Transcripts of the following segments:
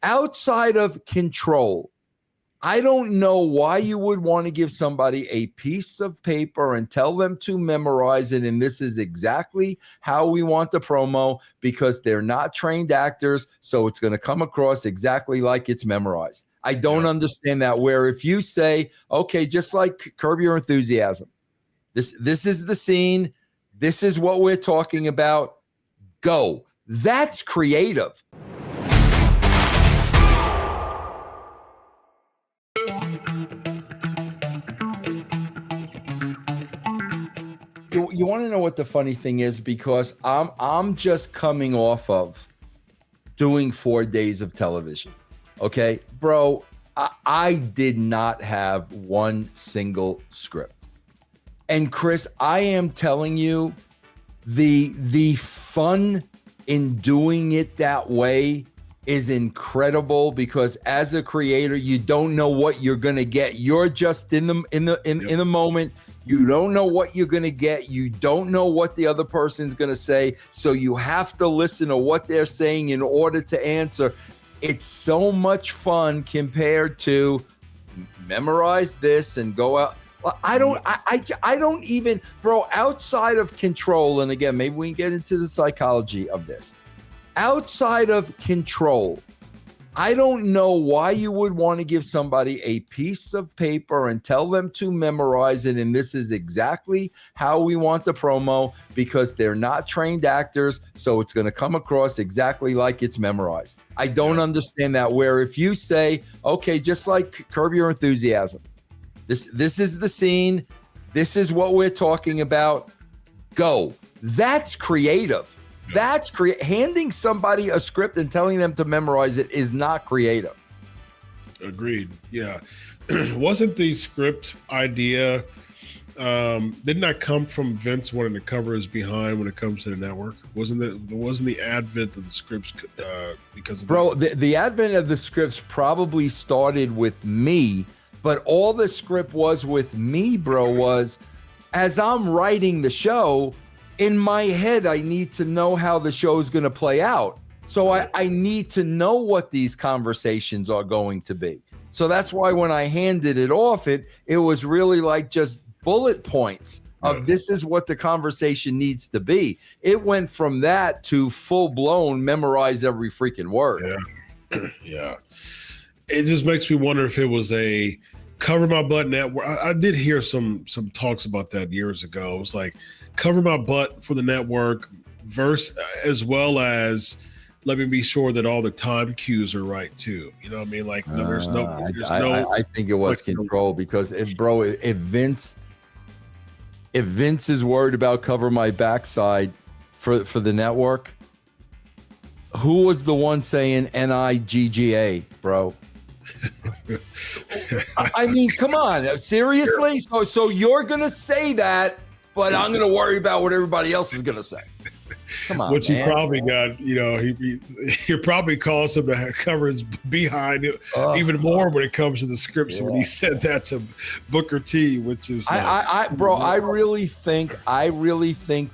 outside of control, I don't know why you would want to give somebody a piece of paper and tell them to memorize it. And this is exactly how we want the promo, because they're not trained actors. So it's going to come across exactly like it's memorized. I don't understand that. Where if you say, okay, just like Curb Your Enthusiasm, this is the scene. This is what we're talking about. Go. That's creative. You want to know what the funny thing is? Because I'm just coming off of doing 4 days of television. Okay, bro, I did not have one single script. And Chris, I am telling you, the fun in doing it that way is incredible, because as a creator, you don't know what you're gonna get. You're just in the moment. You don't know what you're going to get. You don't know what the other person's going to say. So you have to listen to what they're saying in order to answer. It's so much fun compared to memorize this and go out. I don't even, bro, outside of control. And again, maybe we can get into the psychology of this. Outside of control, I don't know why you would want to give somebody a piece of paper and tell them to memorize it. And this is exactly how we want the promo, because they're not trained actors. So it's going to come across exactly like it's memorized. I don't understand that. Where if you say, okay, just like Curb Your Enthusiasm, this is the scene. This is what we're talking about. Go. That's creative. That's handing somebody a script and telling them to memorize it is not creative. Agreed. Yeah. Wasn't the script idea, didn't that come from Vince wanting to cover his behind when it comes to the network? Wasn't the advent of the scripts because of the advent of the scripts probably started with me, but all the script was with me, bro, was as I'm writing the show, in my head, I need to know how the show is going to play out. So I need to know what these conversations are going to be. So that's why when I handed it off, it was really like just bullet points of this is what the conversation needs to be. It went from that to full blown memorize every freaking word. Yeah. It just makes me wonder if it was a cover my butt network. I did hear some talks about that years ago. It was like cover my butt for the network verse, as well as let me be sure that all the time cues are right too. You know what I mean? Like there's no. I think it was control, because if Vince is worried about cover my backside for the network, who was the one saying NIGGA, bro? I mean, come on, seriously? So you're gonna say that, but I'm gonna worry about what everybody else is gonna say. Come on, which he probably got. You know, he probably calls him to cover his behind even more when it comes to the scripts. When he said that to Booker T, which is I really think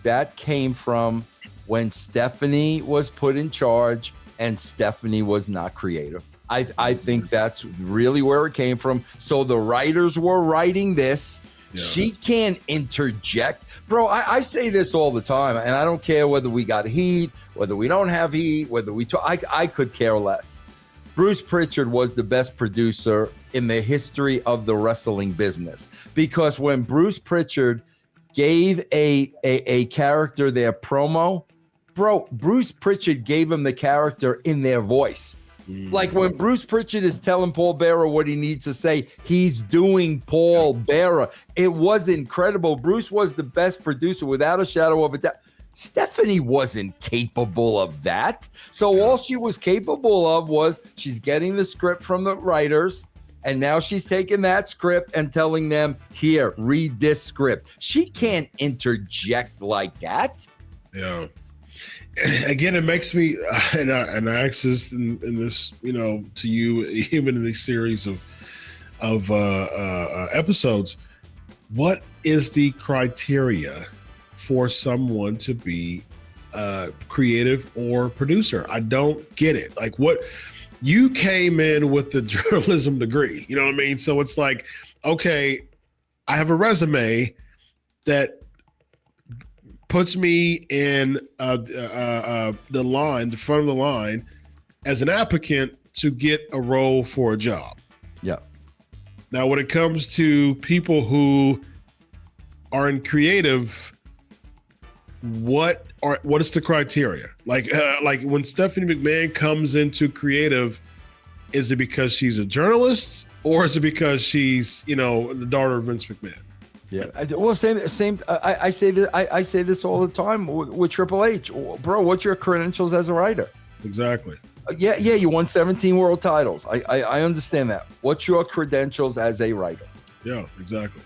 that came from when Stephanie was put in charge and Stephanie was not creative. I think that's really where it came from. So the writers were writing this. Yeah. She can't interject. Bro, I say this all the time, and I don't care whether we got heat, whether we don't have heat, whether we talk. I could care less. Bruce Pritchard was the best producer in the history of the wrestling business, because when Bruce Pritchard gave a character their promo, bro, Bruce Pritchard gave him the character in their voice. Like when Bruce Pritchard is telling Paul Bearer what he needs to say, he's doing Paul Bearer. It was incredible. Bruce was the best producer without a shadow of a doubt. Stephanie wasn't capable of that. So all she was capable of was she's getting the script from the writers, and now she's taking that script and telling them, here, read this script. She can't interject like that. Yeah. Again, it makes me, and I ask this in this, you know, to you, even in these series of episodes, what is the criteria for someone to be creative or producer? I don't get it. Like, what You came in with the journalism degree. You know what I mean? So it's like, okay, I have a resume that puts me in the line, the front of the line, as an applicant to get a role for a job. Yeah. Now, when it comes to people who are in creative, what is the criteria? Like when Stephanie McMahon comes into creative, is it because she's a journalist or is it because she's, the daughter of Vince McMahon? Yeah. Well, same. I say that. I say this all the time with Triple H, bro. What's your credentials as a writer? Exactly. Yeah. You won 17 world titles. I understand that. What's your credentials as a writer? Yeah, exactly.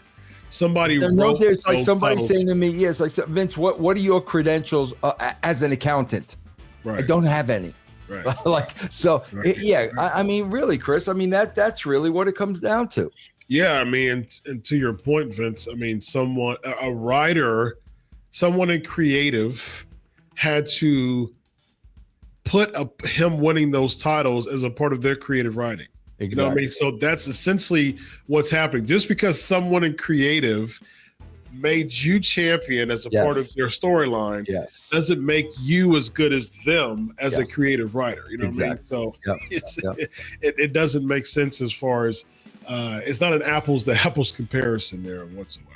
Somebody wrote. There's like somebody titles. saying to me, yes, like Vince, what are your credentials as an accountant? Right. I don't have any. Right. Right. I mean, really, Chris. I mean, that's really what it comes down to. Yeah, I mean, and to your point, Vince, I mean, a writer, someone in creative had to put him winning those titles as a part of their creative writing. Exactly. You know what I mean? So that's essentially what's happening. Just because someone in creative made you champion as a part of their storyline, doesn't make you as good as them as a creative writer. You know what I mean? So it doesn't make sense as far as it's not an apples to apples comparison there whatsoever.